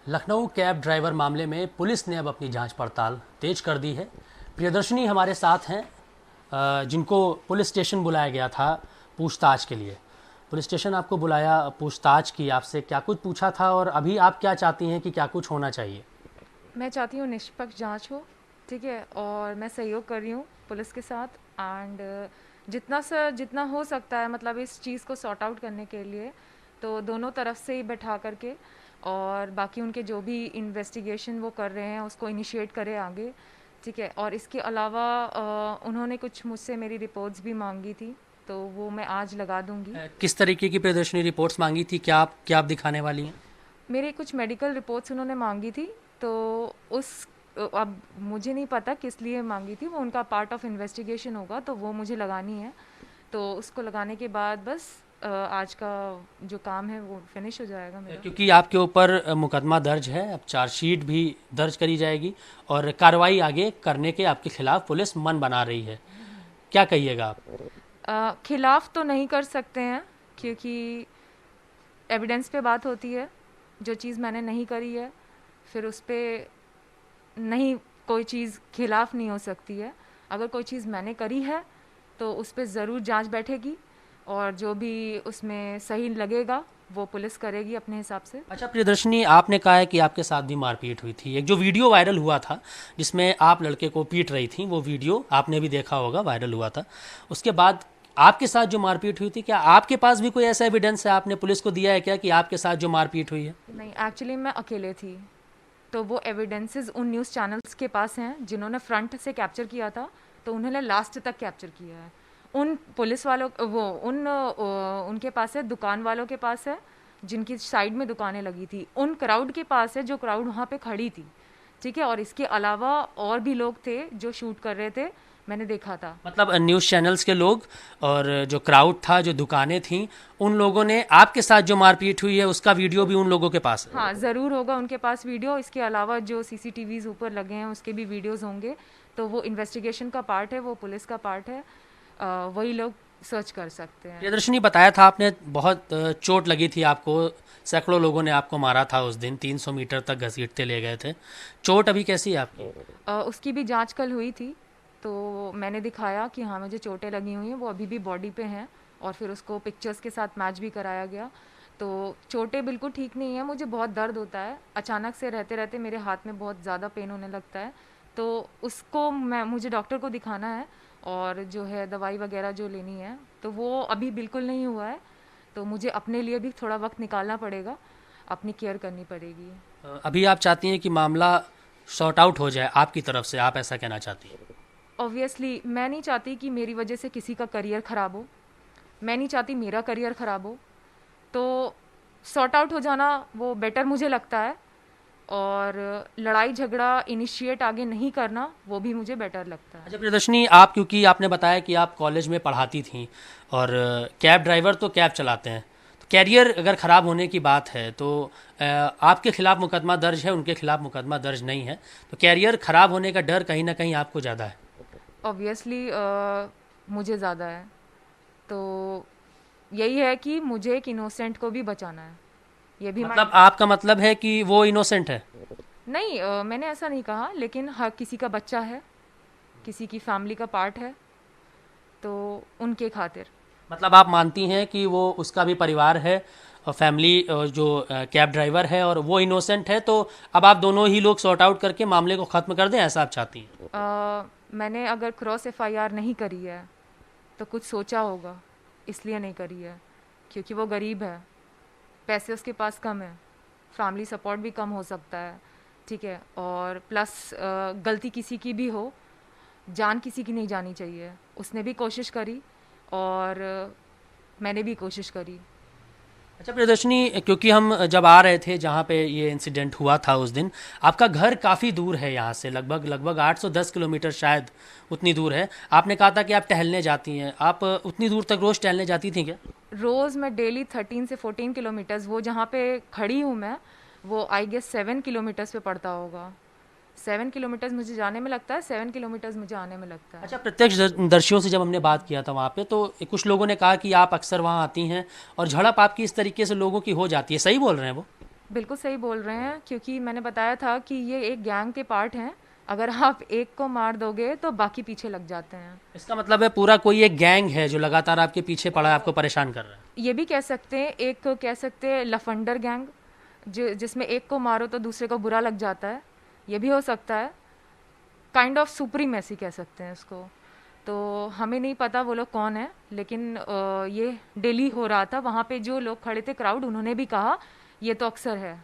Lucknow cab driver मामले में police ने अब अपनी जांच पड़ताल तेज कर दी है। प्रियदर्शनी हमारे साथ हैं, जिनको पुलिस स्टेशन बुलाया गया था पूछताछ के लिए। पुलिस स्टेशन आपको बुलाया, पूछताछ की, आपसे क्या कुछ पूछा था और अभी आप क्या चाहती हैं कि क्या कुछ होना चाहिए? मैं चाहती हूँ निष्पक्ष जांच हो, ठीक है, और मैं सहयोग कर रही हूँ पुलिस के साथ एंड जितना हो सकता है, मतलब इस चीज़ को सॉर्ट आउट करने के लिए तो दोनों तरफ से ही बैठा करके और बाकी उनके जो भी इन्वेस्टिगेशन वो कर रहे हैं उसको इनिशिएट करें आगे, ठीक है। और इसके अलावा उन्होंने कुछ मुझसे मेरी रिपोर्ट्स भी मांगी थी, तो वो मैं आज लगा दूंगी। किस तरीके की प्रियदर्शनी रिपोर्ट्स मांगी थी? क्या आप दिखाने वाली हैं? मेरे कुछ मेडिकल रिपोर्ट्स उन्होंने मांगी थी, तो उस अब मुझे नहीं पता किस लिए मांगी थी, वो उनका पार्ट ऑफ इन्वेस्टिगेशन होगा, तो वो मुझे लगानी है। तो उसको लगाने के बाद बस आज का जो काम है वो फिनिश हो जाएगा मेरा। क्योंकि आपके ऊपर मुकदमा दर्ज है, अब चार्जशीट भी दर्ज करी जाएगी और कार्रवाई आगे करने के आपके खिलाफ पुलिस मन बना रही है। क्या कहिएगा आप? खिलाफ तो नहीं कर सकते हैं क्योंकि एविडेंस पे बात होती है। जो चीज़ मैंने नहीं करी है फिर उस पर नहीं, कोई चीज़ खिलाफ नहीं हो सकती है। अगर कोई चीज़ मैंने करी है तो उस पर ज़रूर जांच बैठेगी और जो भी उसमें सही लगेगा वो पुलिस करेगी अपने हिसाब से। अच्छा प्रियदर्शनी, आपने कहा है कि आपके साथ भी मारपीट हुई थी। एक जो वीडियो वायरल हुआ था जिसमें आप लड़के को पीट रही थी, वो वीडियो आपने भी देखा होगा, वायरल हुआ था। उसके बाद आपके साथ जो मारपीट हुई थी, क्या आपके पास भी कोई ऐसा एविडेंस है? आपने पुलिस को दिया है क्या कि आपके साथ जो मारपीट हुई है? नहीं, एक्चुअली मैं अकेले थी, तो वो एविडेंसेस उन न्यूज़ चैनल्स के पास हैं जिन्होंने फ्रंट से कैप्चर किया था, तो उन्होंने लास्ट तक कैप्चर किया है। उन पुलिस वालों वो उनके पास है, दुकान वालों के पास है जिनकी साइड में दुकानें लगी थी, उन क्राउड के पास है जो क्राउड वहाँ पे खड़ी थी, ठीक है। और इसके अलावा और भी लोग थे जो शूट कर रहे थे, मैंने देखा था। मतलब न्यूज़ चैनल्स के लोग और जो क्राउड था, जो दुकानें थीं, उन लोगों ने आपके साथ जो मारपीट हुई है उसका वीडियो भी उन लोगों के पास है? हाँ, ज़रूर होगा उनके पास वीडियो। इसके अलावा जो सीसीटीवीज़ ऊपर लगे हैं उसके भी वीडियोज़ होंगे। तो वो इन्वेस्टिगेशन का पार्ट है, वो पुलिस का पार्ट है, वही लोग सर्च कर सकते हैं। प्रियदर्शनी, बताया था आपने बहुत चोट लगी थी आपको, सैकड़ों लोगों ने आपको मारा था उस दिन, 300 मीटर तक घसीटते ले गए थे। चोट अभी कैसी है आपकी? उसकी भी जांच कल हुई थी, तो मैंने दिखाया कि हाँ मुझे चोटें लगी हुई हैं, वो अभी भी बॉडी पे हैं, और फिर उसको पिक्चर्स के साथ मैच भी कराया गया। तो चोटें बिल्कुल ठीक नहीं है, मुझे बहुत दर्द होता है, अचानक से रहते रहते मेरे हाथ में बहुत ज़्यादा पेन होने लगता है, तो उसको मुझे डॉक्टर को दिखाना है और जो है दवाई वगैरह जो लेनी है, तो वो अभी बिल्कुल नहीं हुआ है। तो मुझे अपने लिए भी थोड़ा वक्त निकालना पड़ेगा, अपनी केयर करनी पड़ेगी। अभी आप चाहती हैं कि मामला सॉर्ट आउट हो जाए आपकी तरफ से, आप ऐसा कहना चाहती हैं? ऑब्वियसली मैं नहीं चाहती कि मेरी वजह से किसी का करियर ख़राब हो, मैं नहीं चाहती मेरा करियर ख़राब हो, तो सॉर्ट आउट हो जाना वो बेटर मुझे लगता है, और लड़ाई झगड़ा इनिशिएट आगे नहीं करना वो भी मुझे बेटर लगता है। अच्छा प्रियदर्शनी, आप, क्योंकि आपने बताया कि आप कॉलेज में पढ़ाती थी और कैब ड्राइवर तो कैब चलाते हैं, तो कैरियर अगर ख़राब होने की बात है तो आपके खिलाफ मुकदमा दर्ज है, उनके खिलाफ मुकदमा दर्ज नहीं है, तो कैरियर ख़राब होने का डर कहीं ना कहीं आपको ज़्यादा है? ऑब्वियसली मुझे ज़्यादा है, तो यही है कि मुझे एक इनोसेंट को भी बचाना है, ये भी मतलब आपका मतलब है कि वो इनोसेंट है? नहीं, मैंने ऐसा नहीं कहा, लेकिन हर किसी का बच्चा है, किसी की फैमिली का पार्ट है, तो उनके खातिर। मतलब आप मानती हैं कि वो, उसका भी परिवार है और फैमिली, जो कैब ड्राइवर है, और वो इनोसेंट है, तो अब आप दोनों ही लोग सॉर्ट आउट करके मामले को ख़त्म कर दें, ऐसा आप चाहती हैं? मैंने अगर क्रॉस एफआईआर नहीं करी है तो कुछ सोचा होगा, इसलिए नहीं करी है, क्योंकि वो गरीब है, पैसे उसके पास कम है, फैमिली सपोर्ट भी कम हो सकता है, ठीक है, और प्लस गलती किसी की भी हो, जान किसी की नहीं जानी चाहिए। उसने भी कोशिश करी और मैंने भी कोशिश करी। अच्छा प्रियदर्शनी, क्योंकि हम जब आ रहे थे जहाँ पे ये इंसिडेंट हुआ था उस दिन, आपका घर काफ़ी दूर है यहाँ से, लगभग लगभग 810 किलोमीटर शायद, उतनी दूर है। आपने कहा था कि आप टहलने जाती हैं, आप उतनी दूर तक रोज़ टहलने जाती थी क्या? रोज़ मैं डेली 13 से 14 किलोमीटर्स, वो जहाँ पे खड़ी हूँ मैं, वो आई गेस 7 किलोमीटर्स पे पड़ता होगा। 7 किलोमीटर्स मुझे जाने में लगता है, 7 किलोमीटर्स मुझे आने में लगता है। अच्छा, प्रत्यक्षदर्शियों से जब हमने बात किया था वहाँ पे, तो कुछ लोगों ने कहा कि आप अक्सर वहाँ आती हैं और झड़प आपकी इस तरीके से लोगों की हो जाती है, सही बोल रहे हैं वो? बिल्कुल सही बोल रहे हैं, क्योंकि मैंने बताया था कि ये एक गैंग के पार्ट हैं। अगर आप एक को मार दोगे तो बाकी पीछे लग जाते हैं। इसका मतलब है पूरा कोई एक गैंग है जो लगातार आपके पीछे पड़ा है, आपको परेशान कर रहा है। ये भी कह सकते हैं, एक कह सकते हैं लफंडर गैंग, जिसमें एक को मारो तो दूसरे को बुरा लग जाता है, ये भी हो सकता है। काइंड ऑफ सुप्रीमेसी कह सकते हैं इसको। तो हमें नहीं पता वो लोग कौन है, लेकिन ये डेली हो रहा था। वहाँ पे जो लोग खड़े थे, क्राउड, उन्होंने भी कहा ये तो अक्सर है।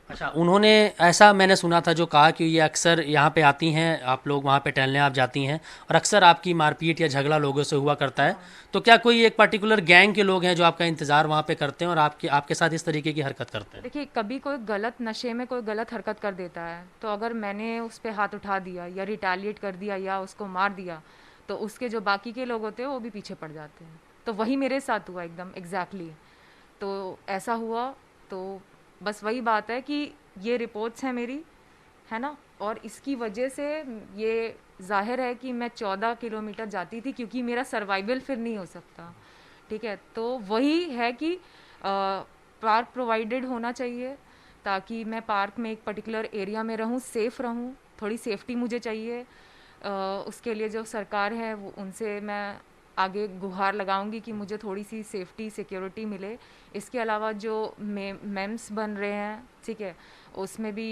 अच्छा, उन्होंने, ऐसा मैंने सुना था जो कहा कि ये अक्सर यहाँ पे आती हैं, आप लोग वहाँ पे टहलने आप जाती हैं और अक्सर आपकी मारपीट या झगड़ा लोगों से हुआ करता है। तो क्या कोई एक पर्टिकुलर गैंग के लोग हैं जो आपका इंतज़ार वहाँ पे करते हैं और आपके आपके साथ इस तरीके की हरकत करते हैं? देखिए, कभी कोई गलत नशे में कोई गलत हरकत कर देता है, तो अगर मैंने उस पर हाथ उठा दिया या रिटेलिएट कर दिया या उसको मार दिया, तो उसके जो बाकी के लोग होते हैं वो भी पीछे पड़ जाते हैं। तो वही मेरे साथ हुआ, एकदम एग्जैक्टली। तो ऐसा हुआ। तो बस वही बात है कि ये रिपोर्ट्स हैं मेरी, है ना, और इसकी वजह से ये जाहिर है कि मैं 14 किलोमीटर जाती थी, क्योंकि मेरा सर्वाइवल फिर नहीं हो सकता। ठीक है, तो वही है कि पार्क प्रोवाइडेड होना चाहिए, ताकि मैं पार्क में एक पर्टिकुलर एरिया में रहूं, सेफ़ रहूं। थोड़ी सेफ्टी मुझे चाहिए। उसके लिए जो सरकार है वो, उनसे मैं आगे गुहार लगाऊंगी कि मुझे थोड़ी सी सेफ्टी सिक्योरिटी मिले। इसके अलावा जो मेम्स बन रहे हैं, ठीक है, उसमें भी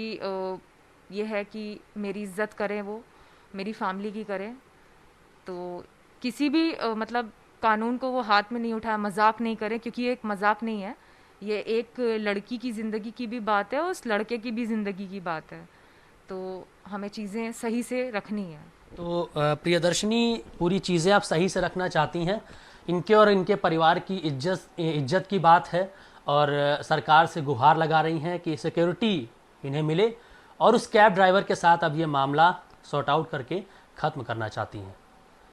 ये है कि मेरी इज्जत करें, वो मेरी फैमिली की करें। तो किसी भी मतलब कानून को वो हाथ में नहीं उठाया, मजाक नहीं करें, क्योंकि ये एक मजाक नहीं है। ये एक लड़की की ज़िंदगी की भी बात है, उस लड़के की भी ज़िंदगी की बात है। तो हमें चीज़ें सही से रखनी है। तो प्रियदर्शनी, पूरी चीज़ें आप सही से रखना चाहती हैं। इनके और इनके परिवार की इज्जत की बात है और सरकार से गुहार लगा रही हैं कि सिक्योरिटी इन्हें मिले और उस कैब ड्राइवर के साथ अब ये मामला सॉर्ट आउट करके ख़त्म करना चाहती हैं।